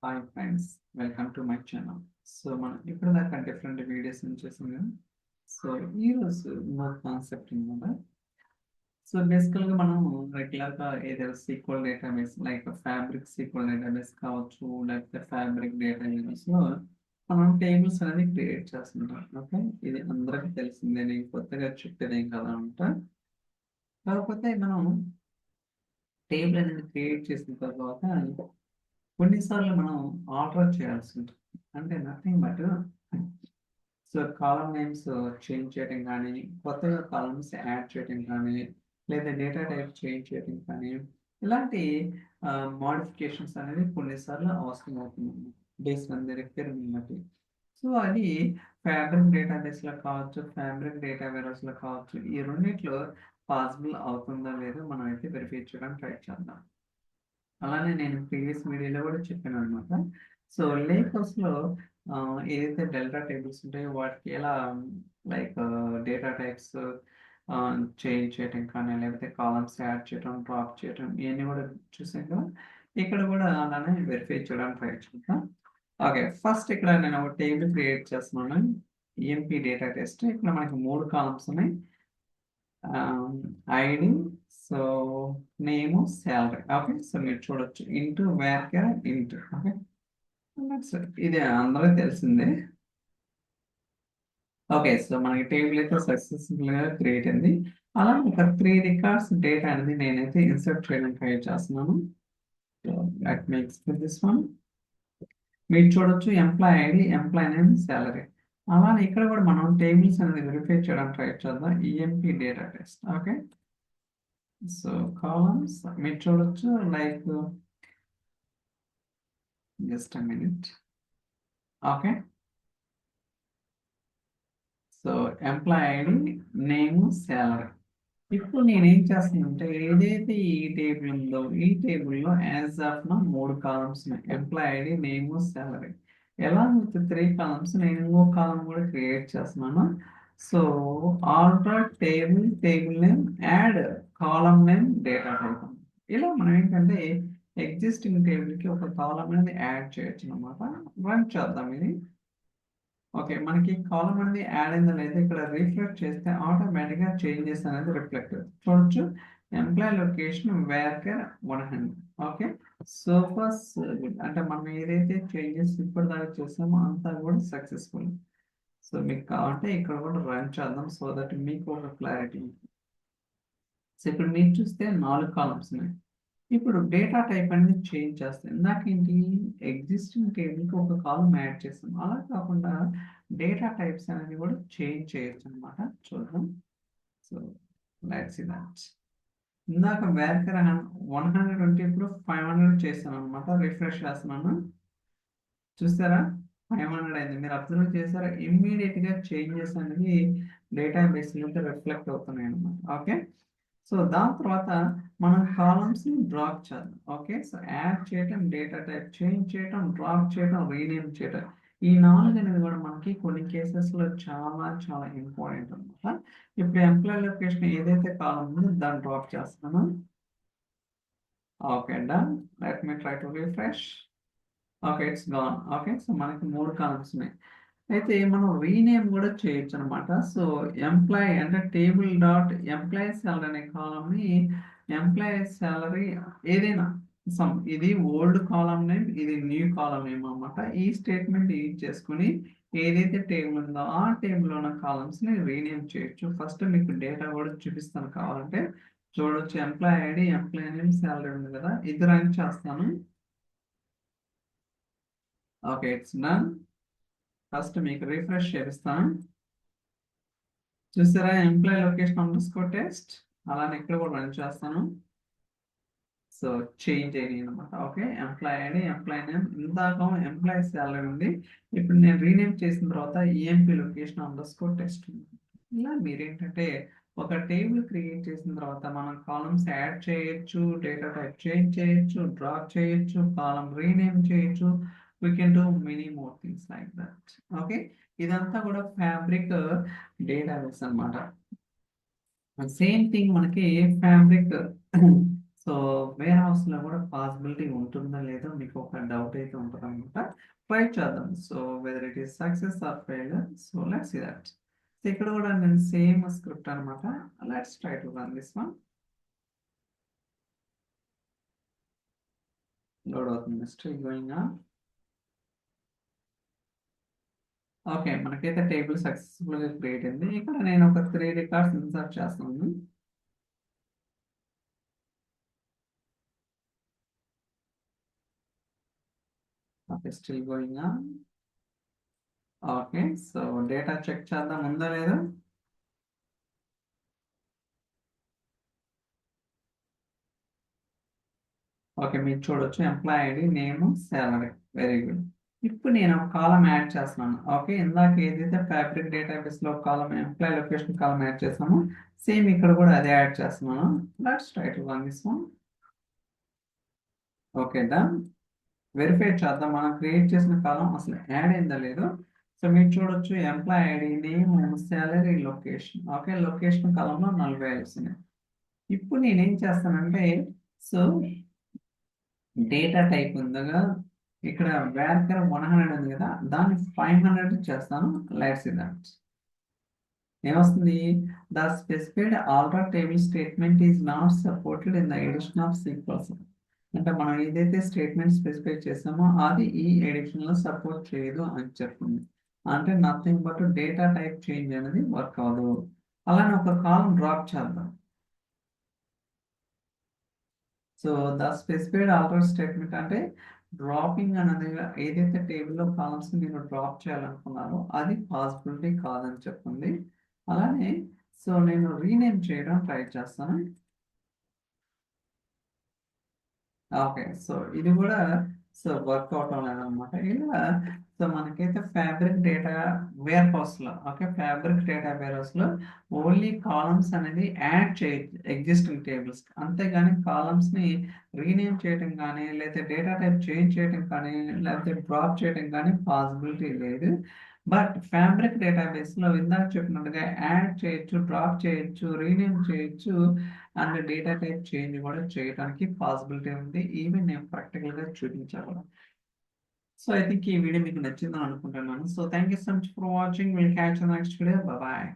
Hi friends, welcome to my channel. So మనం ఇప్పుడు దాకా డిఫరెంట్ వీడియోస్ చేసాం కదా. సో ఈరోజు ఇంకో కాన్సెప్ట్ అనమాట. సో బేసికల్గా మనం రెగ్యులర్గా ఏదైనా SQL database like fabric SQL database కావచ్చు, లేకపోతే ఫ్యాబ్రిక్ డేటాబేస్లో మనం టేబుల్స్ అనేది క్రియేట్ చేస్తుంటాం. ఓకే, ఇది అందరికీ తెలిసిందే, నేను కొత్తగా చెప్పేదేం కదా అంట. కాకపోతే మనం టేబుల్ అనేది క్రియేట్ చేసిన తర్వాత కొన్నిసార్లు మనం ఆర్డర్ చేయాల్సి ఉంటుంది. అంటే nothing but so column names change చేయడం కానీ, కొత్తగా కాలమ్స్ యాడ్ చేయడం కానీ, లేదా డేటా టైప్ చేంజ్ చేయడం కానీ, ఇలాంటి మోడిఫికేషన్స్ అనేది కొన్నిసార్లు అవసరం అవుతుంది బేస్డ్ ఆన్ ది రిక్వైర్మెంట్ బట్టి. సో అది ఫ్యాబ్రిక్ డేటాబేస్లో కావచ్చు, ఫ్యాబ్రిక్ డేటా వేరస్లో కావచ్చు, ఈ రెండిట్లో పాసిబుల్ అవుతుందా లేదో మనం అయితే వెరిఫై చేయడానికి ట్రై చేద్దాం. అలానే నేను ప్రీవియస్ వీడియోలో కూడా చెప్పాను అనమాట. సో లేక్ హౌస్లో ఏదైతే డెల్టా టేబుల్స్ ఉంటాయో వాటికి ఎలా లైక్ డేటా టైప్స్ చేంజ్ చేయటం కానీ, లేకపోతే కాలమ్స్ యాడ్ చేయడం, డ్రాప్ చేయడం, ఇవన్నీ కూడా చూసాం కదా. ఇక్కడ కూడా అలానే వెరిఫై చేయడానికి ట్రై చేద్దాం. ఓకే, ఫస్ట్ ఇక్కడ నేను ఒక టేబుల్ క్రియేట్ చేస్తున్నాను, ఈఎంపీ డేటా టెస్ట్. ఇక్కడ మనకి 3 కాలమ్స్ ఉన్నాయి, ID, so name, salary. Okay, so మీరు చూడొచ్చు ఇంటూ వేర్ ఇంటూ. ఓకే, ఇది అందరూ తెలిసిందే. ఓకే, సో మనకి టేబుల్ అయితే సక్సెస్ఫుల్ గా క్రియేట్ అయింది. అలా ఒక 3 రికార్డ్స్ డేటా అనేది నేనైతే ఇన్సర్ట్ చేయడానికి ట్రై చేస్తున్నాను. Let me explain this one. మీరు చూడొచ్చు employee ID, employee name, salary. అలానే ఇక్కడ కూడా మనం టేబుల్స్ అనేది వెరిఫై చేయడానికి ట్రై చేద్దాం, EMP data test. Okay, so columns మీరు చూడొచ్చు like just a minute. Okay, so employee ID, name, salary. ఇప్పుడు నేను ఏం చేస్తానంటే ఏదైతే ఈ టేబుల్ ఉందో ఈ టేబుల్లో యాజ్ ఆఫ్ నా 3 కాలమ్స్ ఉన్నాయి, ఎంప్లాయ్ ఐడి, నేమ్, శాలరీ. ఎలా విత్ 3 కాలమ్స్ నేను ఇంకో కాలం కూడా క్రియేట్ చేస్తున్నాను. So order table name, add కాలం నేమ్, డేటా టైప్. ఇలా మనం ఏంటంటే ఎగ్జిస్టింగ్ టేబుల్కి ఒక కాలం అనేది యాడ్ చేయొచ్చు అనమాట. రన్ చేద్దాం ఇది. ఓకే, మనకి కాలం అనేది యాడ్ అయిందో లేదో ఇక్కడ రిఫ్రెష్ చేస్తే ఆటోమేటిక్గా చేంజెస్ అనేది రిఫ్లెక్ట్ చూడొచ్చు. Employee location worker 100. Okay, so first అంటే మనం ఏదైతే చేంజెస్ ఇప్పటిదాకా చేసామో అంతా కూడా సక్సెస్ఫుల్. సో మీకు కావాలంటే ఇక్కడ కూడా రన్ చేద్దాం సో దట్ మీకు ఒక క్లారిటీ. సో ఇప్పుడు మీరు చూస్తే 4 కాలమ్స్ ఉన్నాయి. ఇప్పుడు డేటా టైప్ అనేది చేంజ్ చేస్తాం. ఇందాకేంటి ఎగ్జిస్టింగ్ టేబుల్కి ఒక కాలం యాడ్ చేస్తాం, అలా కాకుండా డేటా టైప్స్ అనేది కూడా చేంజ్ చేయొచ్చు అనమాట. చూద్దాం. So let's see that. ఇందాక వేర్కర్ 100 ఉంటే ఇప్పుడు 500 చేస్తాను అనమాట. రిఫ్రెష్ చేస్తున్నాను, చూస్తారా 500 అయింది. మీరు అబ్జర్వ్ చేస్తారా, ఇమ్మీడియట్ గా చేంజెస్ అనేది డేటాబేస్ నుంచి రిఫ్లెక్ట్ అవుతున్నాయి అనమాట. ఓకే, సో దాని తర్వాత మనం కాలమ్స్ ని డ్రాప్ చేద్దాం. ఓకే, సో యాడ్ చేయటం, డేటా టైప్ చేంజ్ చేయటం, డ్రాప్ చేయటం, రీనేమ్ చేయటం, ఈ 4 అనేది కూడా మనకి కొన్ని కేసెస్ లో చాలా చాలా ఇంపార్టెంట్ అనమాట. ఇప్పుడు ఎంప్లాయ్ లొకేషన్ ఏదైతే కాలం ఉందో దాన్ని డ్రాప్ చేస్తున్నాను. Okay, done. Let me try to refresh. Okay, it's gone. Okay, so మనకి 3 కాలమ్స్ ఉన్నాయి. అయితే మనం రీనేమ్ కూడా చేయొచ్చు అనమాట. సో ఎంప్లాయ్ అంటే టేబుల్ డాట్ ఎంప్లాయీ సాలరీ అనే కాలంని ఎంప్లాయీ సాలరీ ఏదైనా సమ్, ఇది ఓల్డ్ కాలం నేమ్, ఇది న్యూ కాలం నేమ్ అన్నమాట. ఈ స్టేట్మెంట్ యూజ్ చేసుకుని ఏదైతే టేబుల్ ఉందో ఆ టేబుల్ ఉన్న కాలమ్స్ ని రీనేమ్ చేయొచ్చు. ఫస్ట్ మీకు డేటా కూడా చూపిస్తాను, కావాలంటే చూడొచ్చు. Employee ID, employee name, salary ఉంది కదా, ఇది రన్ చేస్తాను. Okay, it's done. ఫస్ట్ మీకు రిఫ్రెష్ చేస్తాను, చూసారా ఎంప్లాయ్ లొకేషన్ అండర్స్కోర్ టెస్ట్. అలానే ఇక్కడ కూడా రన్ చేస్తాను. సో చేంజ్ అయ్యాయి అనమాట. Okay, employee ID, employee name, ఇందాక ఎంప్లాయ్ సాలరీ ఉంది, ఇప్పుడు నేను రీనేమ్ చేసిన తర్వాత ఈఎంపీ లొకేషన్ అండర్స్కోర్ టెస్ట్ ఉంది. ఇలా మీరేంటంటే ఒక టేబుల్ క్రియేట్ చేసిన తర్వాత మనం కాలమ్స్ యాడ్ చేయొచ్చు, డేటా టైప్ చేంజ్ చేయొచ్చు, డ్రాప్ చేయొచ్చు, కాలం రీనేమ్ చేయొచ్చు. We can do many more things like that. Okay, ఇదంతా కూడా ఫ్యాబ్రిక్ డేటాబేస్ అన్నమాట. సేమ్ థింగ్ మనకి ఫ్యాబ్రిక్ సో వేర్ హౌస్లో కూడా పాసిబిలిటీ ఉంటుందో లేదో మీకు ఒక డౌట్ అయితే ఉంటుంది అనమాట. ట్రై చేద్దాం. So whether it is success or failure, so let's see that. So ఇక్కడ కూడా నేను సేమ్ స్క్రిప్ట్ అనమాట. Let's try to run this one. Load అవుతుంది, స్టిల్ గోయింగ్ ఆన్. ఓకే, మనకైతే టేబుల్ సక్సెస్ఫుల్గా క్రియేట్ అయింది. ఇక్కడ నేను ఒక 3 రికార్డ్స్ ఇన్సర్ట్ చేస్తున్నాను. Okay, still going on. Okay, so data check చేద్దాం ఉందా లేదా. ఓకే, మీరు చూడొచ్చు employee ID, name, salary. Very good. ఇప్పుడు నేను ఒక కాలం యాడ్ చేస్తున్నాను. ఓకే, ఇందాక ఏదైతే ఫ్యాబ్రిక్ డేటాబేస్ లో కాలం ఎంప్లాయ్ లొకేషన్ కాలం యాడ్ చేస్తామో సేమ్ ఇక్కడ కూడా అదే యాడ్ చేస్తున్నాను. Let's try to run this one. Okay, done. Verify చేద్దాం మనం క్రియేట్ చేసిన కాలం అసలు యాడ్ అయిందా లేదో. సో మీరు చూడొచ్చు employee ID, name, salary, location. Okay, location కాలంలో 40 వస్తున్నాయి. ఇప్పుడు నేను ఏం చేస్తానంటే, సో డేటా టైప్ ఉందిగా, ఇక్కడ వేర్కర్ 100 ఉంది కదా, దాన్ని 500 చేస్తాను. లెట్స్ దట్ ఏమొస్తుంది. The specified alter table statement is not supported in the edition of sequence. అంటే మనం ఏదైతే స్టేట్మెంట్ స్పెసిఫై చేసామో అది ఈ ఎడిషన్ లో సపోర్ట్ చేయదు అని చెప్తుంది. అంటే nothing but data type change అనేది వర్క్ అవ్వదు. అలానే ఒక కాలం డ్రాప్ చేద్దాం. So the specified alter statement అంటే డ్రాపింగ్ అనేది ఏదైతే టేబుల్లో కాలమ్స్ మీరు డ్రాప్ చేయాలనుకున్నారో అది పాసిబిలిటీ కాదని చెప్తుంది. అలానే సో నేను రీనేమ్ చేయడం ట్రై చేస్తాను. ఓకే, సో ఇది కూడా సో వర్క్ అవటం లేదనమాట. ఇలా సో మనకైతే ఫ్యాబ్రిక్ డేటా వేర్ హౌస్ లో, okay, fabric data warehouse లో ఓన్లీ కాలమ్స్ అనేది యాడ్ చేయొచ్చు ఎగ్జిస్టింగ్ టేబుల్స్, అంతేగాని కాలమ్స్ ని రీనేమ్ చేయడం కానీ లేకపోతే డేటా టైప్ చేంజ్ చేయడం కానీ లేకపోతే డ్రాప్ చేయడం కానీ పాసిబిలిటీ లేదు. బట్ ఫ్యాబ్రిక్ డేటాబేస్ లో ఇందాక చెప్పినట్టుగా యాడ్ చేయొచ్చు, డ్రాప్ చేయొచ్చు, రీనేమ్ చేయొచ్చు, అండ్ డేటా టైప్ చేంజ్ కూడా చేయడానికి పాసిబిలిటీ ఉంది. ఈవెన్ నేను ప్రాక్టికల్ గా చూపించాను. సో ఐ థింక్ ఈ వీడియో మీకు నచ్చిందని అనుకుంటున్నాను. So thank you so much for watching. Will catch next video. Bye.